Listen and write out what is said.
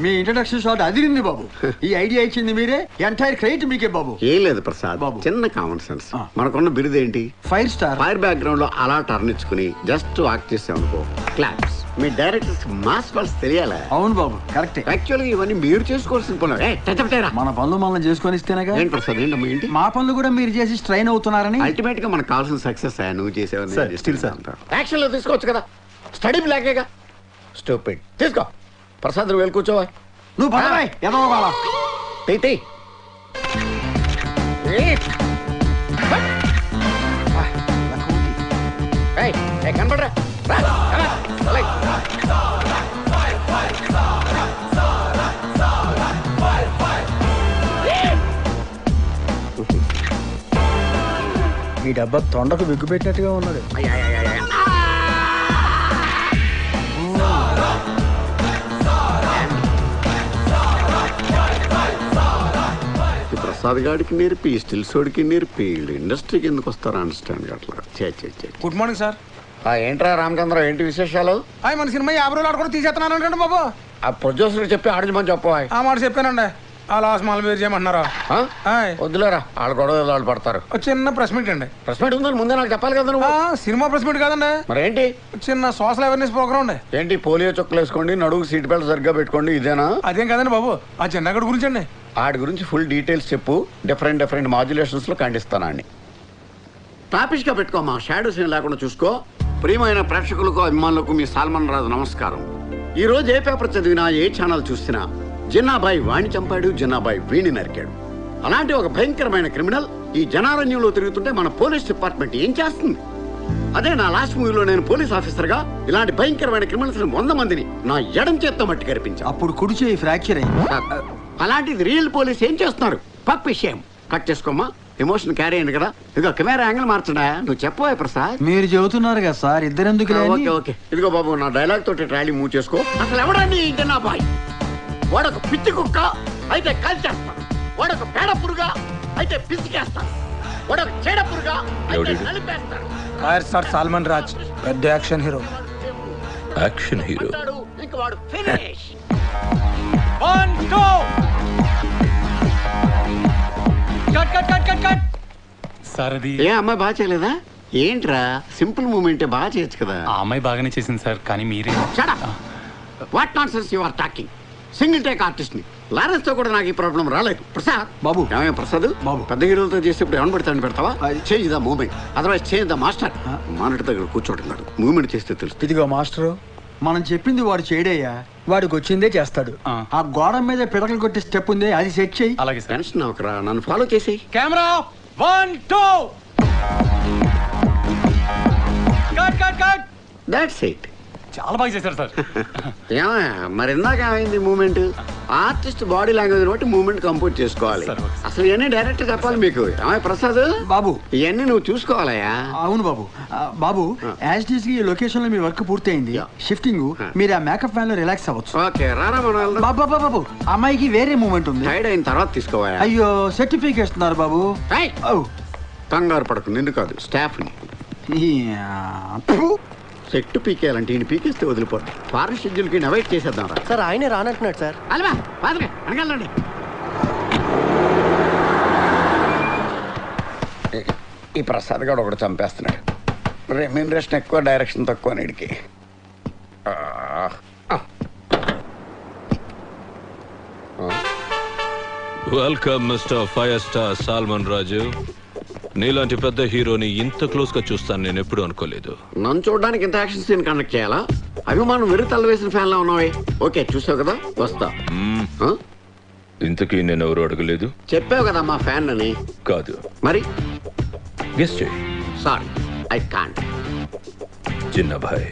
మీ introduction shot అదిరింది బాబు. ఈ idea ఇచ్చింది మీరే, ఎంటైర్ క్రెడిట్ మీకే బాబు. ఏం లేదు ప్రసాద్ బాబు, చిన్న కామన్ సెన్స్. మనకున్న బిరుదు ఏంటి? 5 స్టార్. ఫైర్ బ్యాక్గ్రౌండ్ లో అలా టర్న్ ఇచ్చుకుని జస్ట్ వాక్ చేసామనుకో, క్లాప్స్. మీ డైరెక్టర్స్ మాస్ పల్స్ తెలియాలా? అవును బాబు, కరెక్టే. యాక్చువల్గా ఇవన్నీ మీరు చేసుకోవాల్సిన పనులు. మన పనులు మనం చేసుకొని ఇస్తేనేగా. ఏంటి ప్రసాద్, ఏంటమ్మా ఏంటి? మా పనులు కూడా మీరు చేసి స్ట్రైన్ అవుతున్నారని. అల్టిమేట్ గా మనకు కావాల్సిన సక్సెస్ నువ్వు చేసేవని యాక్షన్ లో తీసుకోవచ్చు కదా, స్టడీ బ్లాకేగా. స్టూపిడ్. తీసుకో ప్రసాద్, నువ్వు వెళ్ళి కూర్చోవా. నువ్వు పదవాయ్ ఎదవవాలా. తీ కనపడరా. ఈ డబ్బా తొండకు బిగ్గు పెట్టినట్టుగా ఉన్నది. ప్రసాద్ గాడికి నేర్పి స్టిల్ సోడికి నేర్పి ఇండస్ట్రీకి ఎందుకు వస్తారా అండర్స్టాండ్ అట్లా. Good morning sir. ఏంట్రా రామచంద్ర, ఏంటి విశేషాలు? మన సినిమా 50 రోజులు ఆడుకుని తీసేస్తున్నాను అంటే బాబు. ఆ ప్రొడ్యూసర్ చెప్పి ఆడించమని చెప్పు. ఆ మాట చెప్పానండి. ఆ లాస్ట్ మాల్ మీరు చేయమంటున్నారా? వద్దులేరా, వాళ్ళు గొడవ వాళ్ళు పడతారు. చిన్న ప్రెస్ మీట్ అండి. ప్రెస్ మీట్ ఉందని ముందే నాకు చెప్పాలి కదా నువ్వు. సినిమా ప్రెస్ మీట్ కాదండి. మరేంటి? చిన్న సోషల్ అవేర్నెస్ ప్రోగ్రామ్ అండి. ఏంటి? పోలియో చుక్కలు వేసుకోండి, నడుగు సీట్ బెల్ట్ సరిగ్గా పెట్టుకోండి, ఇదేనా? అదేం కదండి బాబు, ఆ చిన్నగడి గురించి అండి. ఆడి గురించి ఫుల్ డీటెయిల్స్ చెప్పు, డిఫరెంట్ మాడ్యులేషన్స్ లో ఖండిస్తానండి. టాపిక్ గా పెట్టుకోమా, షాడోస్ ఏం లేకుండా చూసుకో. ప్రియమైన ప్రేక్షకులకు అభిమానులకు మీ సాల్మన్ రాజు నమస్కారం. ఈ రోజు ఏ పేపర్ చదివినా, ఏ ఛానల్ చూసినా జిన్నాబాయి వాణ్ణి చంపాడు, జిన్నాబాయి వీణి నరికాడు. అలాంటి ఒక భయంకరమైన క్రిమినల్ ఈ జనారణ్యంలో తిరుగుతుంటే మన పోలీస్ డిపార్ట్మెంట్ ఏం చేస్తుంది? అదే నా లాస్ట్ మూవీలో నేను పోలీస్ ఆఫీసర్ గా ఇలాంటి భయంకరమైన క్రిమినల్స్ 100 మందిని నా ఎడం చేత్తో మట్టి కనిపించా. అప్పుడు కుడి చేయి ఫ్రాక్చర్ అయింది. అలాంటిది రియల్ పోలీస్ ఏం చేస్తున్నారు? పప్ విషయం కట్ చేసుకోమా, ఎమోషన్ క్యారీ అయింది కదా. ఇదిగో కెమెరా యాంగిల్ మార్చడా, నువ్వు చెప్పవా ప్రసాద్. మీరు చెబుతున్నారు కదా సార్, ఇద్దరెందుకు? ఓకే ఇదిగో బాబు, నా డైలాగ్ తోటి ట్రాలీ మూవ్ చేసుకో. అసలు ఎవడండి ఈ జనాబాయ్? వాడొక పిచ్చి కుక్క అయితే కాల్చేస్తాను, వాడొక పేడ పురుగా అయితే పిసికేస్తాను, వాడొక చెడ పురుగా అయితే నలిపేస్తాను. సార్ సాల్మన్ రాజ్ పెద్ద యాక్షన్ హీరో. యాక్షన్ హీరో ఇంక వాడు ఫినిష్. 1 2 కట్. సార్ అది ఏ అమ్మాయి బాగా చేయలేదా? ఏంట్రా సింపుల్ మూమెంటే బాగా చేయొచ్చు కదా. ఆ అమ్మాయి బాగానే చేసింది సార్, కానీ మీరే. What nonsense you are talking. Single take artist ని లారెన్స్ తో కూడా నాకు ఈ ప్రాబ్లం రాలేదు. ప్రసాద్ బాబు, ఏమయ్య ప్రసాద్ బాబు, పెద్ద హీరోలతో చేసేప్పుడు ఏమని పెడతాను పెడతావా? Change the moment, otherwise change the master. Monitor దగ్గర కూర్చోటున్నాడు, మూమెంట్ చేస్తే తెలుసు. ఇదిగో మాస్టరు, మనం చెప్పింది వాడు చేయడయ్యా, వాడికి వచ్చిందే చేస్తాడు. ఆ గోడ మీద పిడకలు కొట్టే స్టెప్ ఉంది, అది సెట్ చేయి. అలాగే సార్. టెన్షన్ అవకరా, నన్ను ఫాలో చేసేయి. Camera 1 2 cut. That's it. చాలా బాగా చేశారు సార్. ఏమయ్యా మరి ఇందాక ఏమైంది మూమెంట్? ఆర్టిస్ట్ బాడీ లాంగ్వేజ్ బట్టి మూమెంట్ కంపోజ్ చేసుకోవాలి. అసలు ఇవన్నీ డైరెక్ట్ చెప్పాలి మీకు. ఏమయ్య ప్రసాద్ బాబు, ఇవన్నీ నువ్వు చూసుకోవాలయ్యా. అవును బాబు. బాబు, యాజ్ డీస్ ఈ లొకేషన్ లో మీ వర్క్ పూర్తయింది. షిఫ్టింగ్ మీరు ఆ మేకప్ ఫ్యాన్ లో రిలాక్స్ అవ్వచ్చు. ఓకే రారా మనం. బాబు, అమ్మాయికి వేరే మూమెంట్ ఉంది. టైడ్ అయిన తర్వాత తీసుకోవాలి. అయ్యో, సర్టిఫికేట్ ఇస్తున్నారు బాబు. కంగారు పడకు, నిన్ను కాదు స్టాఫ్ ని. సెట్ పీకేయాలంటే ఈయన పీకేస్తే వదిలిపోదు. ఫారెన్ షెడ్యూల్ కి అవాయిడ్ చేసేద్దాం రా. సార్ ఆయనే రానంటున్నాడు సార్. అలవా పాదరే అనగలండి. ఈ ప్రసాద్ గారు ఒకటి చంపేస్తున్నాడు. రెమ్యూనరేషన్ ఎక్కువ, డైరెక్షన్ తక్కువ నీడికి. Welcome mister fire star Salmon Raju. నీలాంటి పెద్ద హీరోని ఇంత క్లోజ్ గా చూస్తాను నేను ఎప్పుడు అనుకోలేదు. నన్ను చూడడానికి ఇంత యాక్షన్ సీన్ కండక్ట్ చేయాలా? అభిమానం వెర్రి తల్ల వేసిన ఫ్యాన్ లా ఉన్నావే. ఓకే చూసావు కదా, వస్తా. ఇంతకీ నేను ఎవరు అడగలేదు. చెప్పావు కదా మా ఫ్యాన్ అని. కాదు మరి గెస్ చేయి. Sorry, I can't. చిన్నబాయ్.